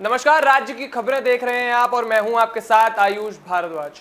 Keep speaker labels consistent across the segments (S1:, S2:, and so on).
S1: नमस्कार, राज्य की खबरें देख रहे हैं आप और मैं हूं आपके साथ आयुष भारद्वाज।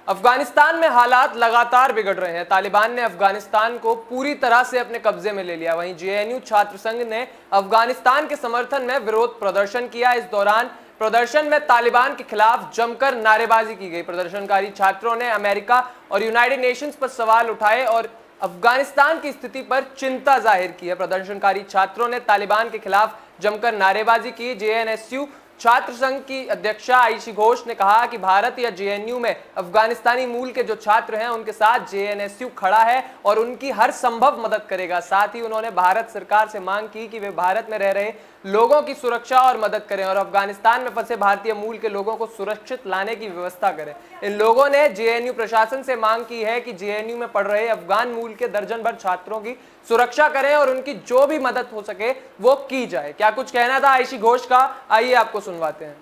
S1: अफगानिस्तान में हालात लगातार बिगड़ रहे हैं। तालिबान ने अफगानिस्तान को पूरी तरह से अपने कब्जे में ले लिया। वहीं जेएनयू छात्र संघ ने अफगानिस्तान के समर्थन में विरोध प्रदर्शन किया। इस दौरान प्रदर्शन में तालिबान के खिलाफ जमकर नारेबाजी की गई। प्रदर्शनकारी छात्रों ने अमेरिका और यूनाइटेड नेशंस पर सवाल उठाए और अफगानिस्तान की स्थिति पर चिंता जाहिर की है। प्रदर्शनकारी छात्रों ने तालिबान के खिलाफ जमकर नारेबाजी की। जेएनएसयू छात्र संघ की अध्यक्षा आयशी घोष ने कहा कि भारत या जेएनयू में अफगानिस्तानी मूल के जो छात्र हैं उनके साथ जेएनएसयू खड़ा है और उनकी हर संभव मदद करेगा। साथ ही उन्होंने भारत सरकार से मांग की कि वे भारत में रह रहे लोगों की सुरक्षा और मदद करें और अफगानिस्तान में फंसे भारतीय मूल के लोगों को सुरक्षित लाने की व्यवस्था करें। इन लोगों ने जेएनयू प्रशासन से मांग की है कि जेएनयू में पढ़ रहे अफगान मूल के दर्जन भर छात्रों की सुरक्षा करें और उनकी जो भी मदद हो सके वो की जाए। क्या कुछ कहना था आयशी घोष का, आइए आपको सुनवाते हैं।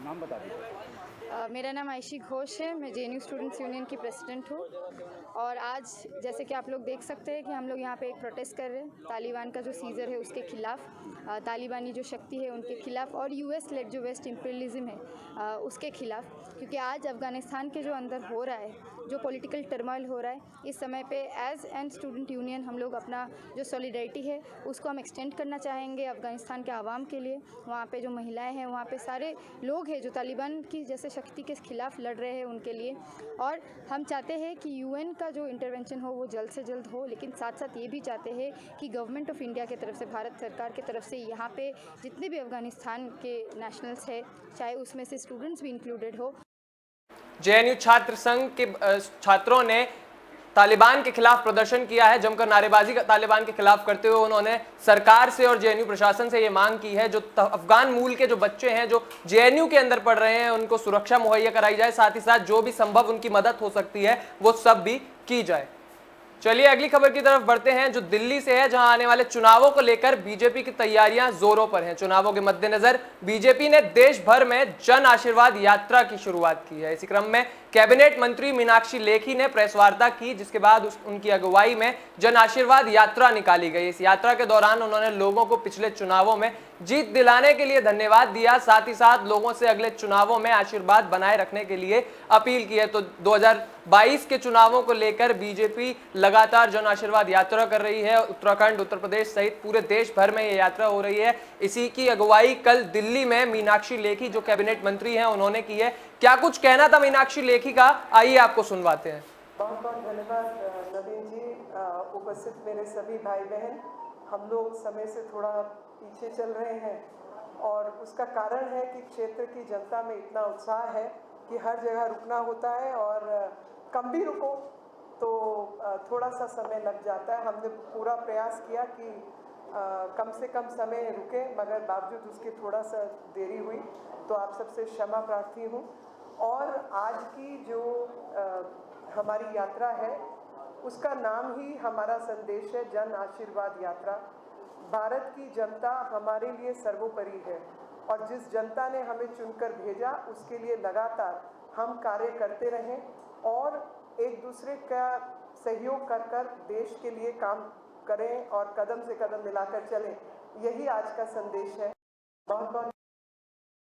S2: नाम बता दीजिए।
S3: मेरा नाम आयशी घोष है। मैं जेएनयू स्टूडेंट्स यूनियन की प्रेसिडेंट हूँ और आज जैसे कि आप लोग देख सकते हैं कि हम लोग यहाँ पे एक प्रोटेस्ट कर रहे हैं तालिबान का जो सीज़र है उसके खिलाफ, तालिबानी जो शक्ति है उनके खिलाफ और यूएस लेड जो वेस्ट इंपीरियलिज्म है उसके खिलाफ। क्योंकि आज अफ़गानिस्तान के जो अंदर हो रहा है, जो पॉलिटिकल टर्मोइल हो रहा है, इस समय पे एज एन स्टूडेंट यूनियन हम लोग अपना जो सॉलिडेरिटी है उसको हम एक्सटेंड करना चाहेंगे अफ़गानिस्तान के आवाम के लिए। वहाँ पे जो महिलाएं हैं, वहाँ पे सारे लोग हैं जो तालिबान की जैसे शक्ति के खिलाफ लड़ रहे हैं उनके लिए। और हम चाहते हैं कि यूएन का जो इंटरवेंशन हो वो जल्द से जल्द हो, लेकिन साथ साथ ये भी चाहते हैं कि गवर्नमेंट ऑफ इंडिया की तरफ से, भारत सरकार की तरफ से यहाँ पे जितने भी अफ़गानिस्तान के नेशनल्स है, चाहे उसमें से स्टूडेंट्स भी इंक्लूडेड हो।
S1: जेएनयू छात्र संघ के छात्रों ने तालिबान के खिलाफ प्रदर्शन किया है, जमकर नारेबाजी तालिबान के खिलाफ करते हुए उन्होंने सरकार से और जेएनयू प्रशासन से ये मांग की है जो अफगान मूल के जो बच्चे हैं जो जेएनयू के अंदर पढ़ रहे हैं उनको सुरक्षा मुहैया कराई जाए, साथ ही साथ जो भी संभव उनकी मदद हो सकती है वो सब भी की जाए। चलिए अगली खबर की तरफ बढ़ते हैं जो दिल्ली से है, जहां आने वाले चुनावों को लेकर बीजेपी की तैयारियां जोरों पर हैं। चुनावों के मद्देनजर बीजेपी ने देश भर में जन आशीर्वाद यात्रा की शुरुआत की है। इसी क्रम में कैबिनेट मंत्री मीनाक्षी लेखी ने प्रेस वार्ता की, जिसके बाद उनकी अगुवाई में जन आशीर्वाद यात्रा निकाली गई। इस यात्रा के दौरान उन्होंने लोगों को पिछले चुनावों में जीत दिलाने के लिए धन्यवाद दिया, साथ ही साथ लोगों से अगले चुनावों में आशीर्वाद बनाए रखने के लिए अपील की है। तो 2022 के चुनावों को लेकर बीजेपी लगातार जन आशीर्वाद यात्रा कर रही है। उत्तराखंड, उत्तर प्रदेश सहित पूरे देश भर में ये यात्रा हो रही है। इसी की अगुवाई कल दिल्ली में मीनाक्षी लेखी जो कैबिनेट मंत्री हैं उन्होंने की है। क्या कुछ कहना था मीनाक्षी लेखी का, आइए आपको सुनवाते हैं।
S4: बहुत बहुत धन्यवाद नवीन जी। उपस्थित मेरे सभी भाई बहन, हम लोग समय से थोड़ा पीछे चल रहे हैं और उसका कारण है कि क्षेत्र की जनता में इतना उत्साह है कि हर जगह रुकना होता है और कम भी रुको तो थोड़ा सा समय लग जाता है। हमने पूरा प्रयास किया कि कम से कम समय रुके, मगर बावजूद उसके थोड़ा सा देरी हुई, तो आप सबसे क्षमा प्रार्थी हूँ। और आज की जो हमारी यात्रा है उसका नाम ही हमारा संदेश है, जन आशीर्वाद यात्रा। भारत की जनता हमारे लिए सर्वोपरि है और जिस जनता ने हमें चुनकर भेजा उसके लिए लगातार हम कार्य करते रहें और एक दूसरे का सहयोग कर कर देश के लिए काम करें और कदम से कदम मिलाकर चलें, यही आज का संदेश है। बहुत बहुत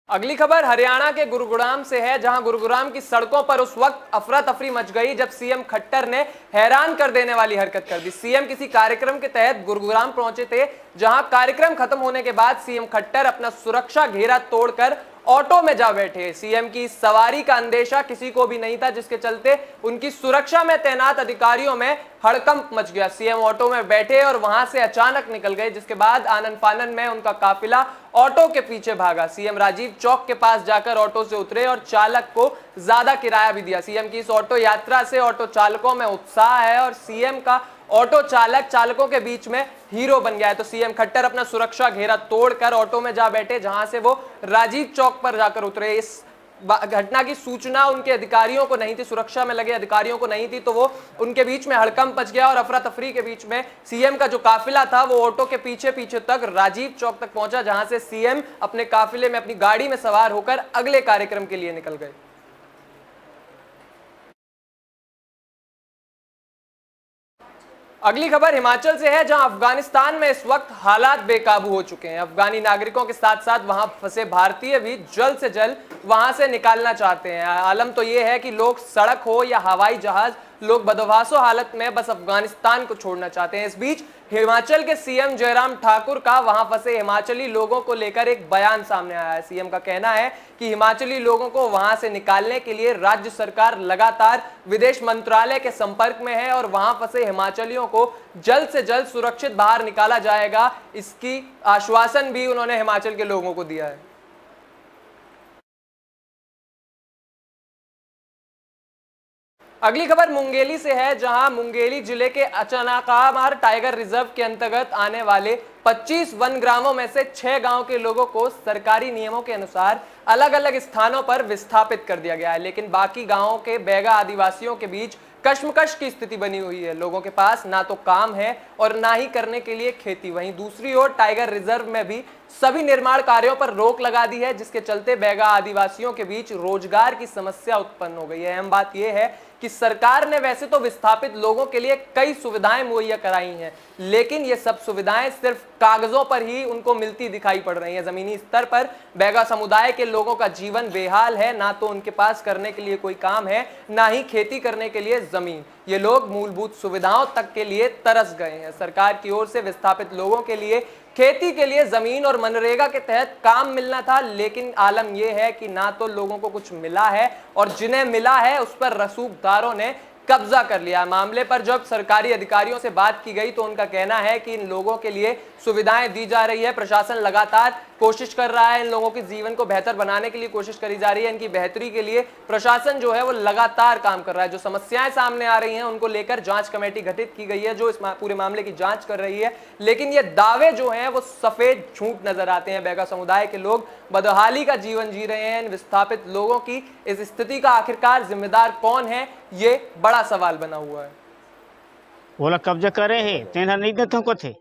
S1: अगली खबर हरियाणा के गुरुग्राम से है, जहां गुरुग्राम की सड़कों पर उस वक्त अफरा तफरी मच गई जब सीएम खट्टर ने हैरान कर देने वाली हरकत कर दी। सीएम किसी कार्यक्रम के तहत गुरुग्राम पहुंचे थे, जहां कार्यक्रम खत्म होने के बाद सीएम खट्टर अपना सुरक्षा घेरा तोड़कर ऑटो में जा बैठे। सीएम की सवारी का अंदेशा किसी को भी नहीं था, जिसके चलते उनकी सुरक्षा में तैनात अधिकारियों में हड़कंप मच गया। सीएम ऑटो में बैठे और वहां से अचानक निकल गए, जिसके बाद आनन फानन में उनका काफिला ऑटो के पीछे भागा। सीएम राजीव चौक के पास जाकर ऑटो से उतरे और चालक को ज्यादा किराया भी दिया। सीएम की इस ऑटो यात्रा से ऑटो चालकों में उत्साह है और सीएम का ऑटो चालकों के बीच में हीरो बन गया है। तो सीएम खट्टर अपना सुरक्षा घेरा तोड़कर ऑटो में जा बैठे, जहां से वो राजीव चौक पर जाकर उतरे। इस घटना की सूचना उनके अधिकारियों को नहीं थी, सुरक्षा में लगे अधिकारियों को नहीं थी, तो वो उनके बीच में हड़कंप मच गया और अफरा तफरी के बीच में सीएम का जो काफिला था वो ऑटो के पीछे पीछे तक राजीव चौक तक पहुंचा, जहां से सीएम अपने काफिले में अपनी गाड़ी में सवार होकर अगले कार्यक्रम के लिए निकल गए। अगली खबर हिमाचल से है, जहां अफगानिस्तान में इस वक्त हालात बेकाबू हो चुके हैं। अफगानी नागरिकों के साथ साथ वहां फंसे भारतीय भी जल्द से जल्द वहां से निकालना चाहते हैं। आलम तो यह है कि लोग सड़क हो या हवाई जहाज, लोग बदहवासो हालत में बस अफगानिस्तान को छोड़ना चाहते हैं। इस बीच हिमाचल के सीएम जयराम ठाकुर का वहां फंसे हिमाचली लोगों को लेकर एक बयान सामने आया है। सीएम का कहना है कि हिमाचली लोगों को वहां से निकालने के लिए राज्य सरकार लगातार विदेश मंत्रालय के संपर्क में है और वहां फंसे हिमाचलियों को जल्द से जल्द सुरक्षित बाहर निकाला जाएगा। इसकी आश्वासन भी उन्होंने हिमाचल के लोगों को दिया है। अगली खबर मुंगेली से है, जहां मुंगेली जिले के अचानाकामार टाइगर रिजर्व के अंतर्गत आने वाले 25 वन ग्रामों में से 6 गांव के लोगों को सरकारी नियमों के अनुसार अलग अलग स्थानों पर विस्थापित कर दिया गया है, लेकिन बाकी गांवों के बैगा आदिवासियों के बीच कश्मकश की स्थिति बनी हुई है। लोगों के पास ना तो काम है और ना ही करने के लिए खेती। वहीं दूसरी ओर टाइगर रिजर्व में भी सभी निर्माण कार्यों पर रोक लगा दी है, जिसके चलते बैगा आदिवासियों के बीच रोजगार की समस्या उत्पन्न हो गई है। अहम बात यह है कि सरकार ने वैसे तो विस्थापित लोगों के लिए कई सुविधाएं मुहैया कराई हैं, लेकिन ये सब सुविधाएं सिर्फ कागजों पर ही उनको मिलती दिखाई पड़ रही हैं। जमीनी स्तर पर बैगा समुदाय के लोगों का जीवन बेहाल है। ना तो उनके पास करने के लिए कोई काम है, ना ही खेती करने के लिए जमीन। ये लोग मूलभूत सुविधाओं तक के लिए तरस गए हैं। सरकार की ओर से विस्थापित लोगों के लिए खेती के लिए जमीन और मनरेगा के तहत काम मिलना था, लेकिन आलम यह है कि ना तो लोगों को कुछ मिला है और जिन्हें मिला है उस पर रसूखदारों ने कब्जा कर लिया। मामले पर जब सरकारी अधिकारियों से बात की गई तो उनका कहना है कि इन लोगों के लिए सुविधाएं दी जा रही है। प्रशासन लगातार कोशिश कर रहा है, इन लोगों के जीवन को बेहतर बनाने के लिए कोशिश करी जा रही है। इनकी बेहतरी के लिए प्रशासन जो है वो लगातार काम कर रहा है। जो समस्याएं सामने आ रही हैं उनको लेकर जांच कमेटी गठित की गई है जो इस पूरे मामले की जांच कर रही है, लेकिन ये दावे जो हैं वो सफेद झूठ नजर आते हैं। बैगा समुदाय के लोग बदहाली का जीवन जी रहे हैं। इन विस्थापित लोगों की इस स्थिति का आखिरकार जिम्मेदार कौन है, ये बड़ा सवाल बना हुआ है।
S5: बोला कब्जा करे है तेना नहीं देते को थे,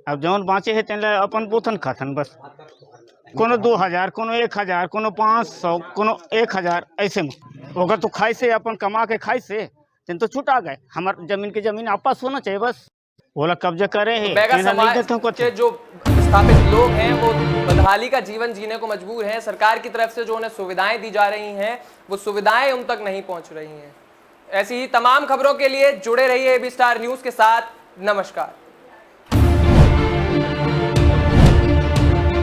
S5: अब जौन बाँचे है तेना अपन पोथन खाथन बस। कोनो 2000, कोनो 1000, कोनो 500, कोनो 1000 ऐसे में होगा तो खाई से अपन कमा के खाई से तेन तो छूटा गए। हमार जमीन के जमीन आपस होना चाहिए बस। बोला कब्जा करे है
S1: बैगा
S5: तेना नहीं
S1: समाज
S5: देते को
S1: के
S5: थे।
S1: जो विस्थापित लोग हैं वो बदहाली का जीवन जीने को मजबूर हैं। सरकार की तरफ से जो उन्हें सुविधाएं दी जा रही हैं वो सुविधाएं उन तक नहीं पहुंच रही हैं। ऐसी ही तमाम खबरों के लिए जुड़े रहिए एबी स्टार न्यूज के साथ। नमस्कार।